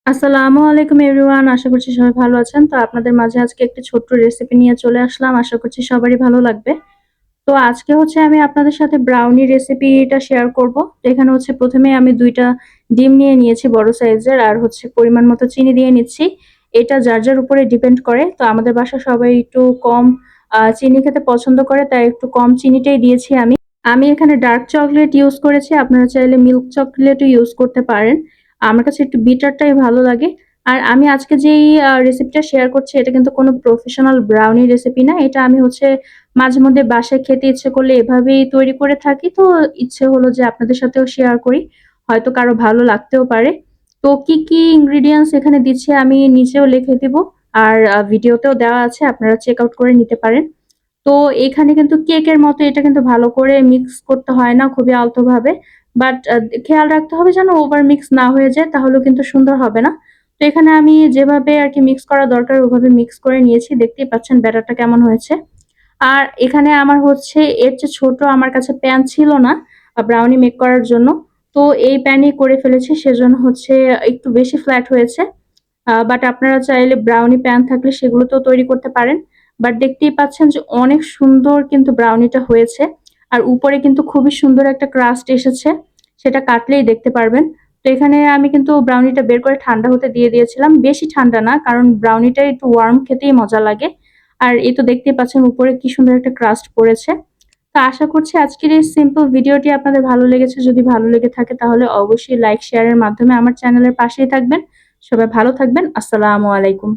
আসসালামু আলাইকুম এভরিওয়ান। আশা করছি সবাই ভালো আছেন। তো আপনাদের মাঝে আজকে একটি ছোট্ট রেসিপি নিয়ে চলে আসলাম। আশা করছি সবারই ভালো লাগবে। তো আজকে হচ্ছে আমি আপনাদের সাথে ব্রাউনি রেসিপিটা শেয়ার করব। তো এখানে হচ্ছে ১ম এ আমি ২ টা ডিম নিয়ে নিয়েছি বড় সাইজের, আর হচ্ছে পরিমাণ মতো চিনি দিয়ে নিচ্ছি। এটা যার উপরে ডিপেন্ড করে। তো আমাদের বাসায় সবাই একটু কম চিনি খেতে পছন্দ করে, তাই একটু কম চিনিটাই দিয়েছি আমি। আমি এখানে ডার্ক চকোলেট ইউজ করেছি। আপনারা চাইলে মিল্ক চকোলেটও ইউজ করতে পারেন। আমার কাছে একটু বিটারটাই ভালো লাগে। আর আমি আজকে যেই রেসিপিটা শেয়ার করছি, এটা কিন্তু কোনো প্রফেশনাল ব্রাউনি রেসিপি না। এটা আমি হচ্ছে মাঝে মধ্যে বাসায় খেতে ইচ্ছে করলে এভাবেই তৈরি করে থাকি। তো ইচ্ছে হলো যে আপনাদের সাথেও শেয়ার করি। হয়তো কারো ভালো লাগতেও পারে। তো কি ইনগ্রিডিয়েন্টস এখানে দিচ্ছি আমি নিচেও লিখে দিব। আর ভিডিওতেও দেওয়া আছে, আপনারা চেক আউট করে নিতে পারেন। তো এখানে কিন্তু কেকের মতো এটা কিন্তু ভালো করে মিক্স করতে হয় না, খুবই আলতোভাবে। বাট খেয়াল রাখতে হবে যেন ওভার মিক্স না হয়ে যায়, তাহলেও কিন্তু সুন্দর হবে না। তো এখানে আমি যেভাবে আরকি মিক্স করা দরকার ওভাবে মিক্স করে নিয়েছি। দেখতেই পাচ্ছেন ব্যাটারটা কেমন হয়েছে। আর এখানে আমার হচ্ছে এর চেয়ে ছোট আমার কাছে প্যান ছিল না ব্রাউনি মেক করার জন্য। তো এই প্যানেই করে ফেলেছি, সেজন্য হচ্ছে একটু বেশি ফ্ল্যাট হয়েছে। বাট আপনারা চাইলে ব্রাউনি প্যান থাকলে সেগুলোতেও তৈরি করতে পারেন। বাট দেখতেই পাচ্ছেন যে অনেক সুন্দর কিন্তু ব্রাউনিটা হয়েছে। আর উপরে কিন্তু খুবই সুন্দর একটা ক্রাস্ট এসেছে। সেটা কাটলেই দেখতে পারবেন। তো এখানে আমি কিন্তু ব্রাউনিটা বের করে ঠান্ডা হতে দিয়ে দিয়েছিলাম। বেশি ঠান্ডা না, কারণ ব্রাউনিটা একটু ওয়ার্ম খেতেই মজা লাগে। আর এই তো দেখতেই পাচ্ছেন উপরে কি সুন্দর একটা ক্রাস্ট পড়েছে। তো আশা করছি আজকের এই সিম্পল ভিডিওটি আপনাদের ভালো লেগেছে। যদি ভালো লেগে থাকে তাহলে অবশ্যই লাইক শেয়ারের মাধ্যমে আমার চ্যানেলের পাশেই থাকবেন। সবাই ভালো থাকবেন। আসসালামু আলাইকুম।